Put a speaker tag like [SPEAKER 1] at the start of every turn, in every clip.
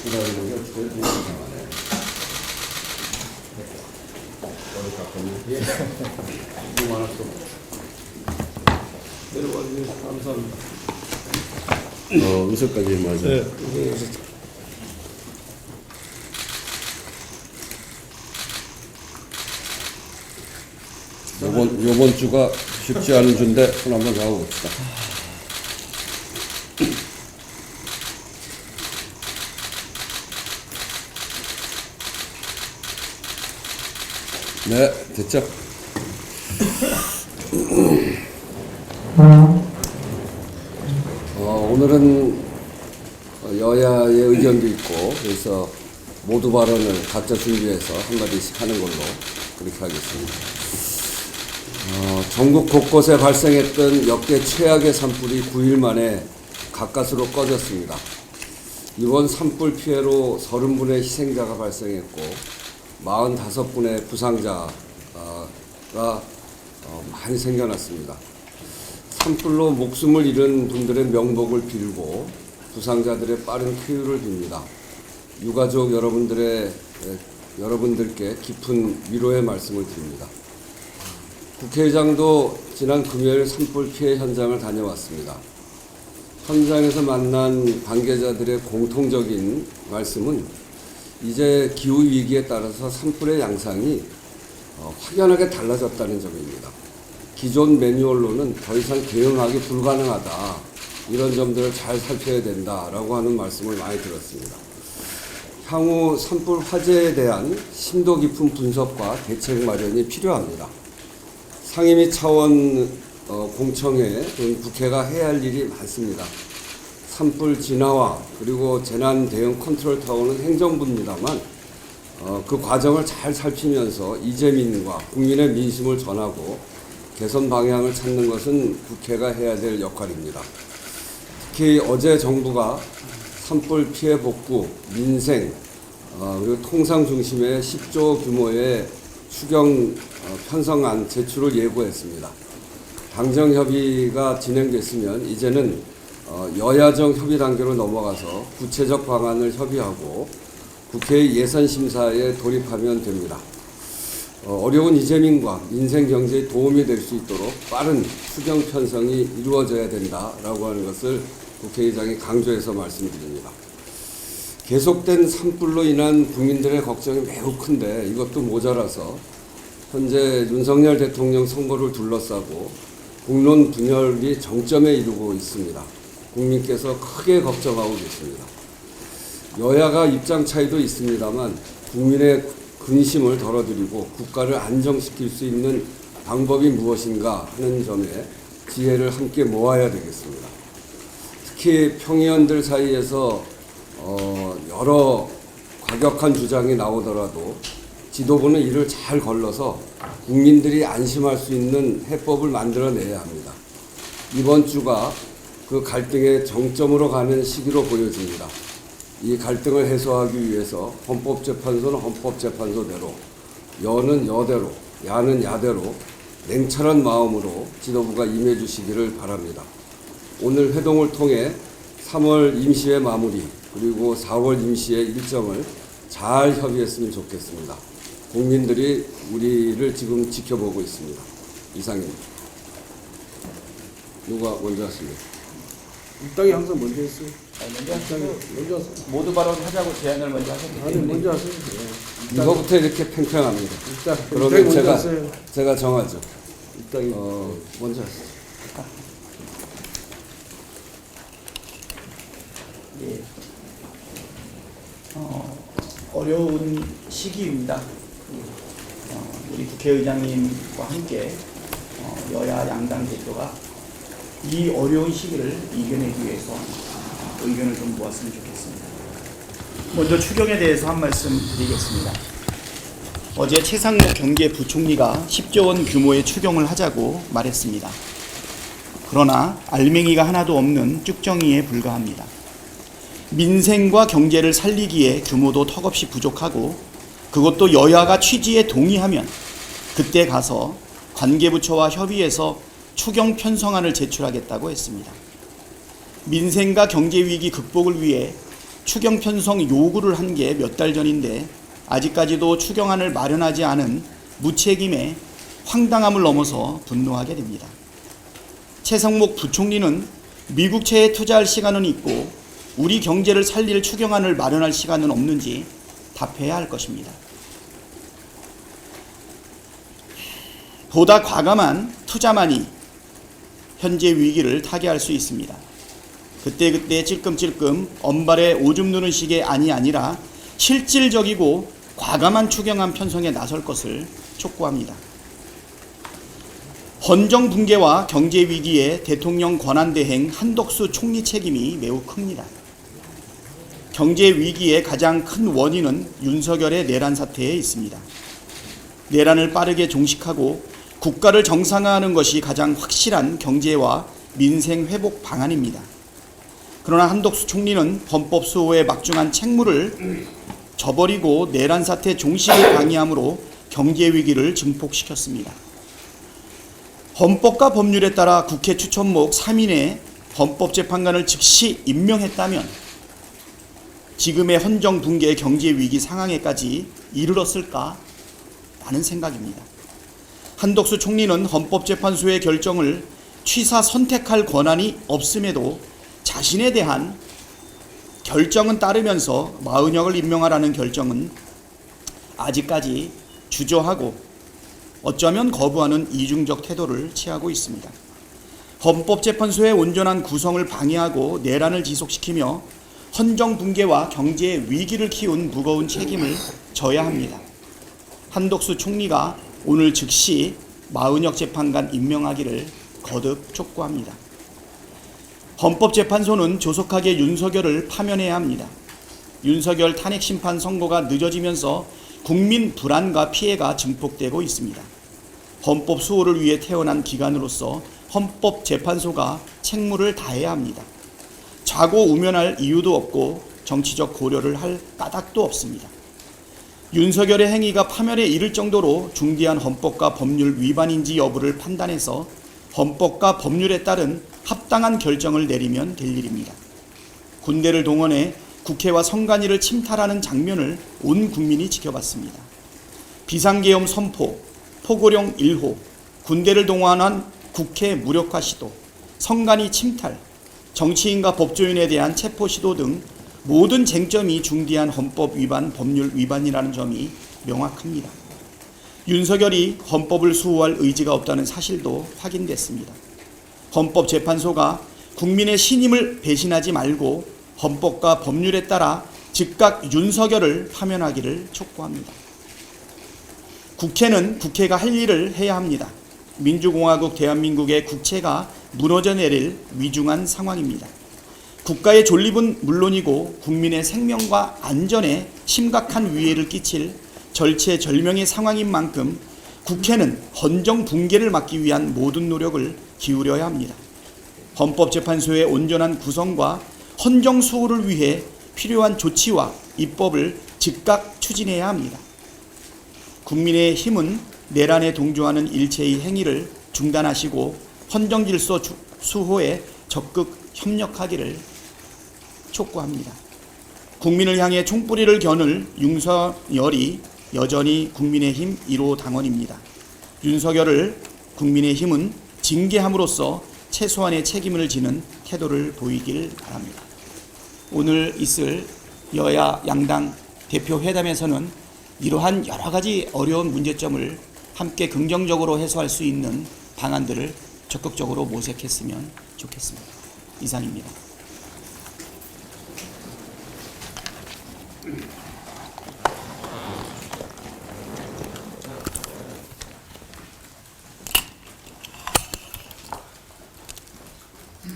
[SPEAKER 1] 기다리는 게 어떻게 되는 상황이네. 너무 많았어. 내려와 주셔서 감사합니다. 의석까지 맞아. 네. 요번 주가 쉽지 않은 주인데 손 한번 잡아봅시다. 네, 됐죠? 오늘은 여야의 의견도 있고 그래서 모두 발언을 각자 준비해서 한마디씩 하는 걸로 그렇게 하겠습니다. 전국 곳곳에 발생했던 역대 최악의 산불이 9일 만에 가까스로 꺼졌습니다. 이번 산불 피해로 30분의 희생자가 발생했고 45분의 부상자가 많이 생겨났습니다. 산불로 목숨을 잃은 분들의 명복을 빌고 부상자들의 빠른 쾌유를 빕니다. 유가족 여러분들께 깊은 위로의 말씀을 드립니다. 국회의장도 지난 금요일 산불 피해 현장을 다녀왔습니다. 현장에서 만난 관계자들의 공통적인 말씀은 이제 기후위기에 따라서 산불의 양상이 확연하게 달라졌다는 점입니다. 기존 매뉴얼로는 더 이상 대응하기 불가능하다. 이런 점들을 잘 살펴야 된다라고 하는 말씀을 많이 들었습니다. 향후 산불 화재에 대한 심도 깊은 분석과 대책 마련이 필요합니다. 상임위 차원 공청회 등 국회가 해야 할 일이 많습니다. 산불 진화와 그리고 재난 대응 컨트롤 타워는 행정부입니다만 그 과정을 잘 살피면서 이재민과 국민의 민심을 전하고 개선 방향을 찾는 것은 국회가 해야 될 역할입니다. 특히 어제 정부가 산불 피해 복구, 민생, 그리고 통상 중심의 10조 규모의 추경 편성안 제출을 예고했습니다. 당정 협의가 진행됐으면 이제는 여야정 협의 단계로 넘어가서 구체적 방안을 협의하고 국회의 예산 심사에 돌입하면 됩니다. 어려운 이재민과 민생 경제에 도움이 될 수 있도록 빠른 추경 편성이 이루어져야 된다라고 하는 것을 국회의장이 강조해서 말씀드립니다. 계속된 산불로 인한 국민들의 걱정이 매우 큰데 이것도 모자라서 현재 윤석열 대통령 선거를 둘러싸고 국론 분열이 정점에 이르고 있습니다. 국민께서 크게 걱정하고 계십니다. 여야가 입장 차이도 있습니다만 국민의 근심을 덜어드리고 국가를 안정시킬 수 있는 방법이 무엇인가 하는 점에 지혜를 함께 모아야 되겠습니다. 특히 평의원들 사이에서 여러 과격한 주장이 나오더라도 지도부는 이를 잘 걸러서 국민들이 안심할 수 있는 해법을 만들어내야 합니다. 이번 주가 그 갈등의 정점으로 가는 시기로 보여집니다. 이 갈등을 해소하기 위해서 헌법재판소는 헌법재판소대로, 여는 여대로, 야는 야대로 냉철한 마음으로 지도부가 임해 주시기를 바랍니다. 오늘 회동을 통해 3월 임시회 마무리 그리고 4월 임시회 일정을 잘 협의했으면 좋겠습니다. 국민들이 우리를 지금 지켜보고 있습니다. 이상입니다. 누가 먼저 하십니까?
[SPEAKER 2] 일당이 항상 먼저 했어요.
[SPEAKER 3] 먼저 모두 발언하자고 제안을 먼저 하셨기 때문에.
[SPEAKER 2] 아니, 먼저 하세요. 네.
[SPEAKER 1] 이거부터 이렇게 팽팽합니다.
[SPEAKER 2] 일단
[SPEAKER 1] 그러면
[SPEAKER 2] 먼저
[SPEAKER 1] 제가 정하죠.
[SPEAKER 2] 일당이
[SPEAKER 1] 먼저 하세요.
[SPEAKER 3] 예. 어려운 시기입니다. 우리 국회의장님과 함께 여야 양당 대표가 이 어려운 시기를 이겨내기 위해서 의견을 좀 모았으면 좋겠습니다. 먼저 추경에 대해서 한 말씀 드리겠습니다. 어제 최상목 경제부총리가 10조 원 규모의 추경을 하자고 말했습니다. 그러나 알맹이가 하나도 없는 쭉정이에 불과합니다. 민생과 경제를 살리기에 규모도 턱없이 부족하고 그것도 여야가 취지에 동의하면 그때 가서 관계부처와 협의해서 추경 편성안을 제출하겠다고 했습니다.
[SPEAKER 4] 민생과 경제위기 극복을 위해 추경 편성 요구를 한 게 몇 달 전인데 아직까지도 추경안을 마련하지 않은 무책임의 황당함을 넘어서 분노하게 됩니다. 최성목 부총리는 미국채에 투자할 시간은 있고 우리 경제를 살릴 추경안을 마련할 시간은 없는지 답해야 할 것입니다. 보다 과감한 투자만이 현재 위기를 타개할 수 있습니다. 그때그때 찔끔찔끔 언발에 오줌 누는 식의 안이 아니라 실질적이고 과감한 추경안 편성에 나설 것을 촉구합니다. 헌정 붕괴와 경제 위기에 대통령 권한대행 한덕수 총리 책임이 매우 큽니다. 경제 위기의 가장 큰 원인은 윤석열의 내란 사태에 있습니다. 내란을 빠르게 종식하고 국가를 정상화하는 것이 가장 확실한 경제와 민생 회복 방안입니다. 그러나 한덕수 총리는 헌법 수호에 막중한 책무를 저버리고 내란 사태 종식을 방해함으로 경제 위기를 증폭시켰습니다. 헌법과 법률에 따라 국회 추천목 3인의 헌법재판관을 즉시 임명했다면 지금의 헌정 붕괴 경제 위기 상황에까지 이르렀을까 라는 생각입니다. 한덕수 총리는 헌법재판소의 결정을 취사 선택할 권한이 없음에도 자신에 대한 결정은 따르면서 마은혁을 임명하라는 결정은 아직까지 주저하고 어쩌면 거부하는 이중적 태도를 취하고 있습니다. 헌법재판소의 온전한 구성을 방해하고 내란을 지속시키며 헌정 붕괴와 경제 위기를 키운 무거운 책임을 져야 합니다. 한덕수 총리가 오늘 즉시 마은혁 재판관 임명하기를 거듭 촉구합니다. 헌법재판소는 조속하게 윤석열을 파면해야 합니다. 윤석열 탄핵심판 선고가 늦어지면서 국민 불안과 피해가 증폭되고 있습니다. 헌법 수호를 위해 태어난 기관으로서 헌법재판소가 책무를 다해야 합니다. 자고 우면할 이유도 없고 정치적 고려를 할 까닭도 없습니다. 윤석열의 행위가 파면에 이를 정도로 중대한 헌법과 법률 위반인지 여부를 판단해서 헌법과 법률에 따른 합당한 결정을 내리면 될 일입니다. 군대를 동원해 국회와 선관위를 침탈하는 장면을 온 국민이 지켜봤습니다. 비상계엄 선포, 포고령 1호, 군대를 동원한 국회 무력화 시도, 선관위 침탈, 정치인과 법조인에 대한 체포 시도 등 모든 쟁점이 중대한 헌법 위반, 법률 위반이라는 점이 명확합니다. 윤석열이 헌법을 수호할 의지가 없다는 사실도 확인됐습니다. 헌법재판소가 국민의 신임을 배신하지 말고 헌법과 법률에 따라 즉각 윤석열을 파면하기를 촉구합니다. 국회는 국회가 할 일을 해야 합니다. 민주공화국 대한민국의 국채가 무너져 내릴 위중한 상황입니다. 국가의 존립은 물론이고 국민의 생명과 안전에 심각한 위해를 끼칠 절체절명의 상황인 만큼 국회는 헌정 붕괴를 막기 위한 모든 노력을 기울여야 합니다. 헌법재판소의 온전한 구성과 헌정 수호를 위해 필요한 조치와 입법을 즉각 추진해야 합니다. 국민의 힘은 내란에 동조하는 일체의 행위를 중단하시고 헌정 질서 수호에 적극 협력하기를 촉구합니다. 국민을 향해 총뿌리를 겨눌 윤석열이 여전히 국민의힘 1호 당원입니다. 윤석열을 국민의힘은 징계함으로써 최소한의 책임을 지는 태도를 보이길 바랍니다. 오늘 있을 여야 양당 대표 회담에서는 이러한 여러 가지 어려운 문제점을 함께 긍정적으로 해소할 수 있는 방안들을 적극적으로 모색했으면 좋겠습니다. 이상입니다.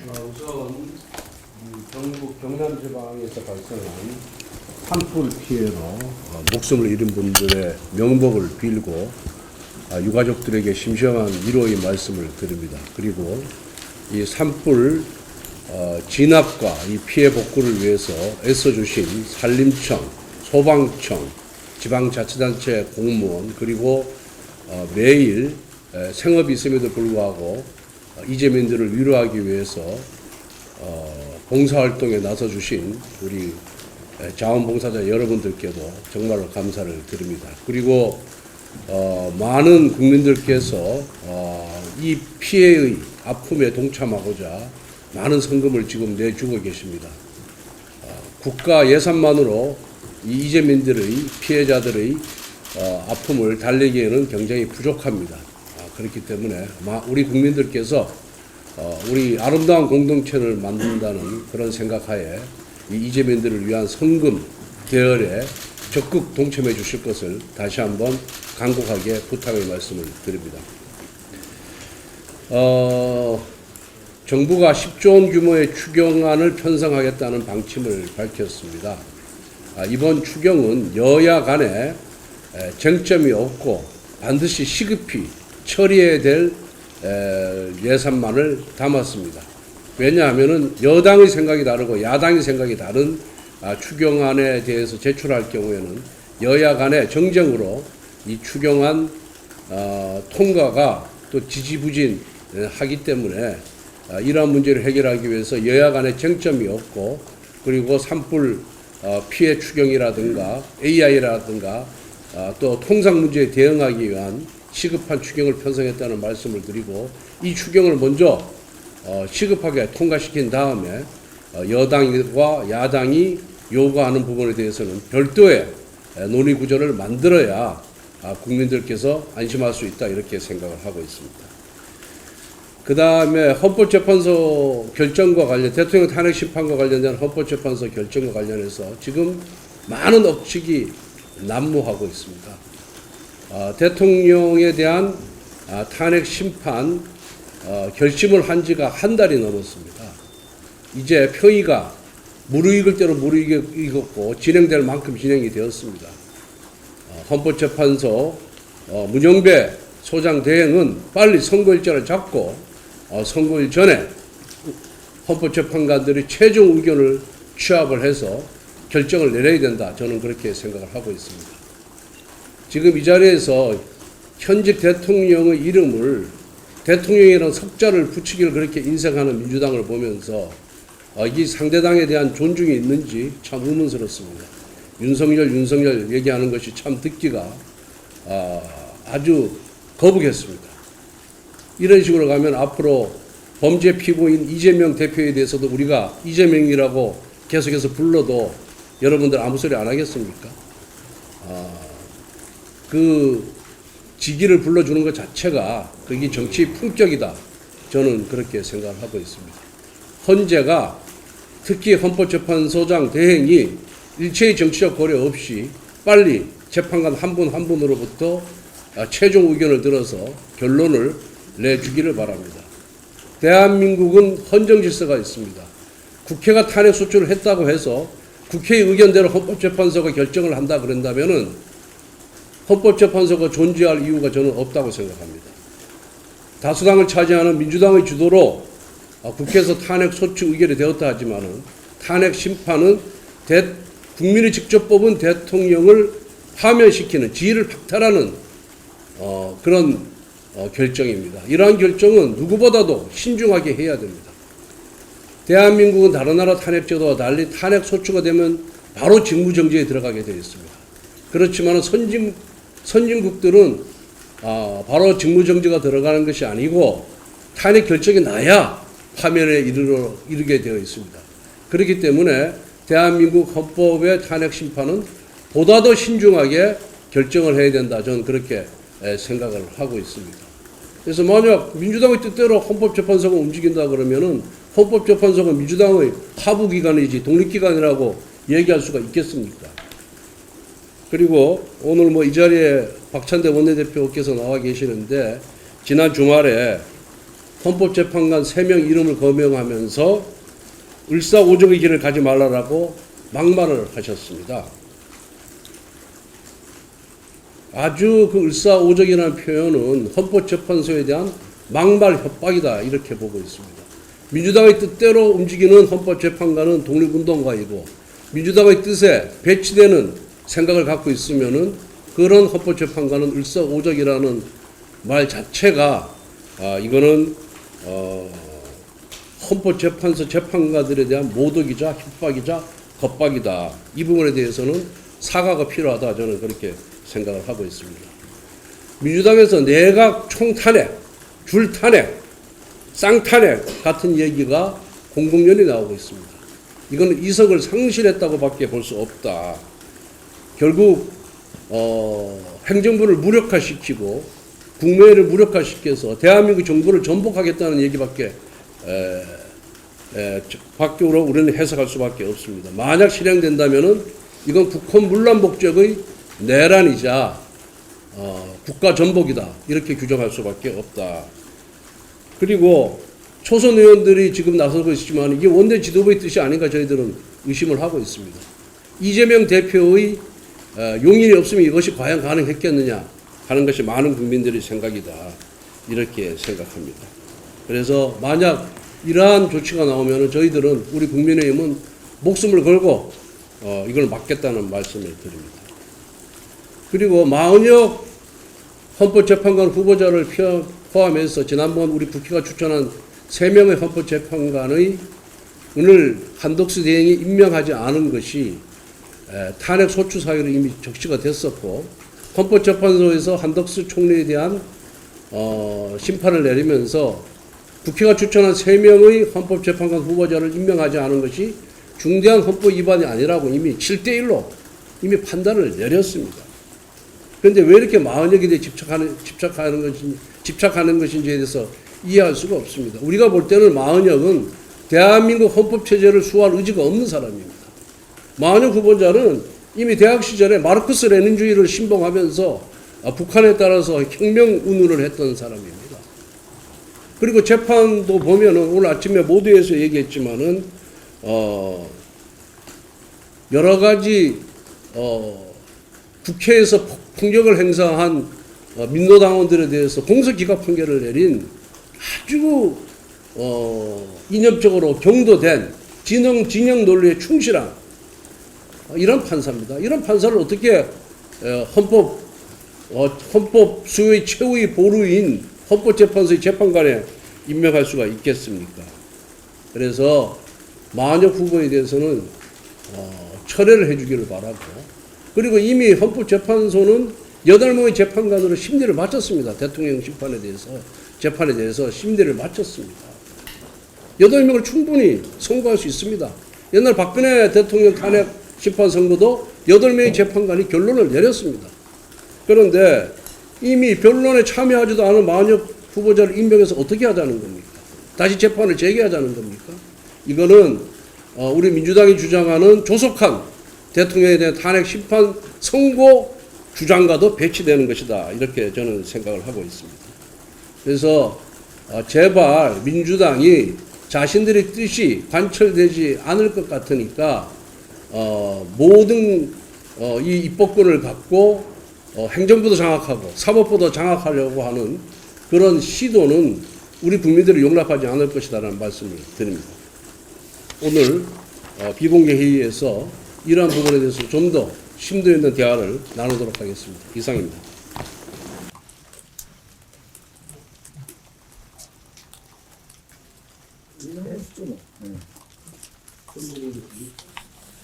[SPEAKER 2] 우선 경북 경남지방에서 발생한 산불 피해로 목숨을 잃은 분들의 명복을 빌고 유가족들에게 심심한 위로의 말씀을 드립니다. 그리고 이 산불 진압과 이 피해 복구를 위해서 애써주신 산림청, 소방청, 지방자치단체 공무원 그리고 매일 생업이 있음에도 불구하고 이재민들을 위로하기 위해서 봉사활동에 나서주신 우리 자원봉사자 여러분들께도 정말로 감사를 드립니다. 그리고 많은 국민들께서 이 피해의 아픔에 동참하고자 많은 성금을 지금 내주고 계십니다. 국가 예산만으로 이 이재민들의 피해자들의 아픔을 달래기에는 굉장히 부족합니다. 그렇기 때문에 우리 국민들께서 우리 아름다운 공동체를 만든다는 그런 생각하에 이 이재민들을 위한 성금 대열에 적극 동참해 주실 것을 다시 한번 간곡하게 부탁의 말씀을 드립니다. 정부가 10조 원 규모의 추경안을 편성하겠다는 방침을 밝혔습니다. 이번 추경은 여야 간에 쟁점이 없고 반드시 시급히 처리해야 될 예산만을 담았습니다. 왜냐하면 여당의 생각이 다르고 야당의 생각이 다른 추경안에 대해서 제출할 경우에는 여야 간의 정쟁으로 이 추경안 통과가 또 지지부진하기 때문에 이러한 문제를 해결하기 위해서 여야 간의 쟁점이 없고 그리고 산불 피해 추경이라든가 AI라든가 또 통상 문제에 대응하기 위한 시급한 추경을 편성했다는 말씀을 드리고 이 추경을 먼저 시급하게 통과시킨 다음에 여당과 야당이 요구하는 부분에 대해서는 별도의 논의 구조를 만들어야 국민들께서 안심할 수 있다 이렇게 생각을 하고 있습니다. 그 다음에 헌법재판소 결정과 관련 대통령 탄핵 심판과 관련된 헌법재판소 결정과 관련해서 지금 많은 억측이 난무하고 있습니다. 대통령에 대한 탄핵 심판 결심을 한 지가 한 달이 넘었습니다. 이제 평의가 무르익을 대로 무르익었고 진행될 만큼 진행이 되었습니다. 헌법재판소 문영배 소장 대행은 빨리 선고일자를 잡고 선고일 전에 헌법재판관들이 최종 의견을 취합을 해서 결정을 내려야 된다. 저는 그렇게 생각을 하고 있습니다. 지금 이 자리에서 현직 대통령의 이름을 대통령이라는 석자를 붙이기를 그렇게 인색하는 민주당을 보면서 이 상대당에 대한 존중이 있는지 참 의문스럽습니다. 윤석열 얘기하는 것이 참 듣기가 아주 거북했습니다. 이런 식으로 가면 앞으로 범죄 피고인 이재명 대표에 대해서도 우리가 이재명이라고 계속해서 불러도 여러분들 아무 소리 안 하겠습니까? 그 직위를 불러주는 것 자체가 그게 정치 품격이다. 저는 그렇게 생각을 하고 있습니다. 헌재가 특히 헌법재판소장 대행이 일체의 정치적 고려 없이 빨리 재판관 한 분 한 분으로부터 최종 의견을 들어서 결론을 내주기를 바랍니다. 대한민국은 헌정 질서가 있습니다. 국회가 탄핵 소추를 했다고 해서 국회의 의견대로 헌법재판소가 결정을 한다 그런다면은 헌법재판소가 존재할 이유가 저는 없다고 생각합니다. 다수당을 차지하는 민주당의 주도로 국회에서 탄핵 소추 의결이 되었다 하지만은 탄핵 심판은 국민이 직접 뽑은 대통령을 파면시키는 지위를 박탈하는 그런 결정입니다. 이러한 결정은 누구보다도 신중하게 해야 됩니다. 대한민국은 다른 나라 탄핵제도와 달리 탄핵 소추가 되면 바로 직무정지에 들어가게 되어 있습니다. 그렇지만 선진국들은 바로 직무정지가 들어가는 것이 아니고 탄핵 결정이 나야 파면에 이르게 되어 있습니다. 그렇기 때문에 대한민국 헌법의 탄핵 심판은 보다 더 신중하게 결정을 해야 된다. 저는 그렇게 생각을 하고 있습니다. 그래서 만약 민주당의 뜻대로 헌법재판소가 움직인다 그러면은 헌법재판소가 민주당의 하부기관이지 독립기관이라고 얘기할 수가 있겠습니까? 그리고 오늘 이 자리에 박찬대 원내대표께서 나와 계시는데 지난 주말에 헌법재판관 3명 이름을 거명하면서 을사오적의 길을 가지 말라라고 막말을 하셨습니다. 아주 그 을사오적이라는 표현은 헌법재판소에 대한 막말 협박이다 이렇게 보고 있습니다. 민주당의 뜻대로 움직이는 헌법재판관은 독립운동가이고 민주당의 뜻에 배치되는 생각을 갖고 있으면은 그런 헌법재판관은 을사오적이라는 말 자체가 이거는 헌법재판소 재판관들에 대한 모독이자 협박이자 겁박이다. 이 부분에 대해서는 사과가 필요하다. 저는 그렇게 생각을 하고 있습니다. 민주당에서 내각 총탄핵, 줄탄핵, 쌍탄핵 같은 얘기가 공공연히 나오고 있습니다. 이거는 이석을 상실했다고 밖에 볼 수 없다. 결국 행정부를 무력화시키고 국무회의를 무력화시켜서 대한민국 정부를 전복하겠다는 얘기밖에 밖으로 우리는 해석할 수밖에 없습니다. 만약 실행된다면은 이건 국헌 문란 목적의 내란이자 국가 전복이다. 이렇게 규정할 수밖에 없다. 그리고 초선 의원들이 지금 나서고 있지만 이게 원내 지도부의 뜻이 아닌가 저희들은 의심을 하고 있습니다. 이재명 대표의 용인이 없으면 이것이 과연 가능했겠느냐 하는 것이 많은 국민들의 생각이다. 이렇게 생각합니다. 그래서 만약 이러한 조치가 나오면 저희들은 우리 국민의힘은 목숨을 걸고 이걸 막겠다는 말씀을 드립니다. 그리고 마은혁 헌법재판관 후보자를 포함해서 지난번 우리 국회가 추천한 3명의 헌법재판관의 오늘 한덕수 대행이 임명하지 않은 것이 탄핵 소추 사유로 이미 적시가 됐었고 헌법재판소에서 한덕수 총리에 대한 심판을 내리면서 국회가 추천한 3명의 헌법재판관 후보자를 임명하지 않은 것이 중대한 헌법 위반이 아니라고 이미 7대1로 이미 판단을 내렸습니다. 그런데 왜 이렇게 마은혁에 대해 집착하는 것인지에 대해서 이해할 수가 없습니다. 우리가 볼 때는 마은혁은 대한민국 헌법체제를 수호할 의지가 없는 사람입니다. 마은혁 후보자는 이미 대학 시절에 마르크스 레닌주의를 신봉하면서 북한에 따라서 혁명 운운을 했던 사람입니다. 그리고 재판도 보면은 오늘 아침에 모두에서 얘기했지만은 여러 가지 국회에서 폭력을 행사한 민노당원들에 대해서 공소기각 판결을 내린 아주 이념적으로 경도된 진영 논리에 충실한 이런 판사입니다. 이런 판사를 어떻게 헌법 수호의 최후의 보루인 헌법재판소의 재판관에 임명할 수가 있겠습니까? 그래서 마은혁 후보에 대해서는 철회를 해주기를 바라고, 그리고 이미 헌법재판소는 8명의 재판관으로 심리를 마쳤습니다. 대통령 재판에 대해서 심리를 마쳤습니다. 8명을 충분히 선고할 수 있습니다. 옛날 박근혜 대통령 탄핵 심판 선고도 8명의 재판관이 결론을 내렸습니다. 그런데 이미 변론에 참여하지도 않은 마은혁 후보자를 임명해서 어떻게 하자는 겁니까? 다시 재판을 재개하자는 겁니까? 이거는 우리 민주당이 주장하는 조속한 대통령에 대한 탄핵 심판 선고 주장과도 배치되는 것이다. 이렇게 저는 생각을 하고 있습니다. 그래서 제발 민주당이 자신들의 뜻이 관철되지 않을 것 같으니까 모든 이 입법권을 갖고 행정부도 장악하고 사법부도 장악하려고 하는 그런 시도는 우리 국민들을 용납하지 않을 것이다라는 말씀을 드립니다. 오늘 비공개 회의에서 이러한 부분에 대해서 좀 더 심도 있는 대화를 나누도록 하겠습니다. 이상입니다.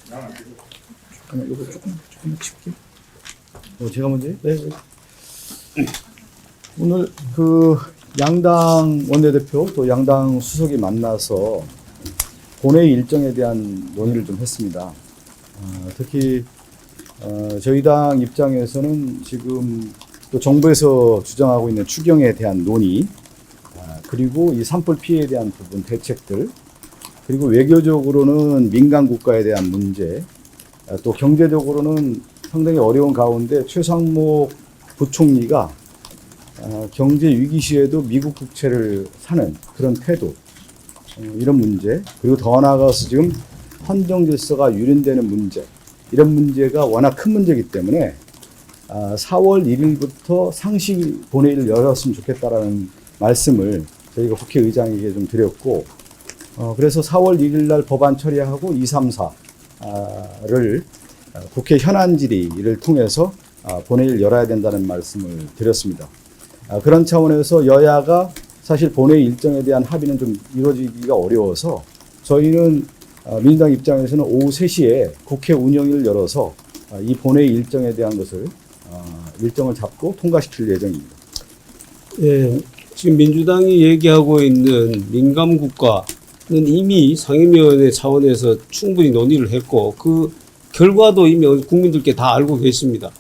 [SPEAKER 4] 잠깐만, 이거 조금만 칠게요. 제가 먼저 해요? 네. 오늘 그 양당 원내대표 또 양당 수석이 만나서 본회의 일정에 대한 논의를 좀 했습니다. 특히 저희 당 입장에서는 지금 또 정부에서 주장하고 있는 추경에 대한 논의, 그리고 이 산불 피해에 대한 부분 대책들, 그리고 외교적으로는 민간 국가에 대한 문제, 또 경제적으로는 상당히 어려운 가운데 최상목 부총리가 경제 위기 시에도 미국 국채를 사는 그런 태도, 이런 문제, 그리고 더 나아가서 지금 헌정 질서가 유린되는 문제, 이런 문제가 워낙 큰 문제이기 때문에 4월 1일부터 상시 본회의를 열었으면 좋겠다라는 말씀을 저희가 국회의장에게 좀 드렸고, 그래서 4월 1일 날 법안 처리하고 2, 3, 4를 국회 현안 질의를 통해서 본회의를 열어야 된다는 말씀을 드렸습니다. 그런 차원에서 여야가
[SPEAKER 5] 사실 본회의 일정에 대한 합의는 좀 이루어지기가 어려워서 저희는 민주당 입장에서는 오후 3시에 국회 운영위를 열어서 이 본회의 일정에 대한 것을 일정을 잡고 통과시킬 예정입니다.
[SPEAKER 6] 예, 지금 민주당이 얘기하고 있는 민감국가는 이미 상임위원회 차원에서 충분히 논의를 했고 그 결과도 이미 국민들께 다 알고 계십니다.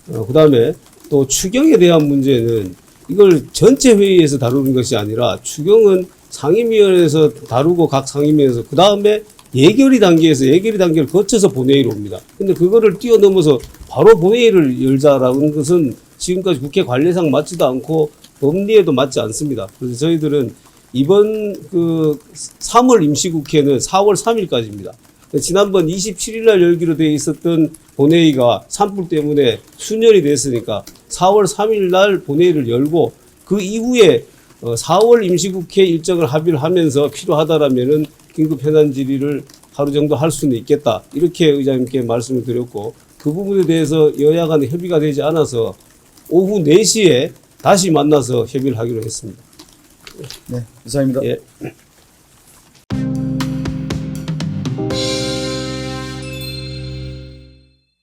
[SPEAKER 6] 그 다음에 또 추경에 대한 문제는 이걸 전체 회의에서 다루는 것이 아니라 추경은 상임위원회에서 다루고 각 상임위에서 그 다음에 예결위 단계를 거쳐서 본회의로 옵니다. 근데 그거를 뛰어넘어서 바로 본회의를 열자라는 것은 지금까지 국회 관례상 맞지도 않고 법리에도 맞지 않습니다. 그래서 저희들은 이번 3월 임시국회는 4월 3일까지입니다. 지난번 27일 날 열기로 되어 있었던 본회의가 산불 때문에 수년이 됐으니까 4월 3일 날 본회의를 열고 그 이후에 4월 임시국회 일정을 합의를 하면서 필요하다라면은 긴급 현안 질의를 하루 정도 할 수는 있겠다. 이렇게 의장님께 말씀을 드렸고 그 부분에 대해서 여야 간에 협의가 되지 않아서 오후 4시에 다시 만나서 협의를 하기로 했습니다.
[SPEAKER 5] 네, 이상입니다.
[SPEAKER 6] 예.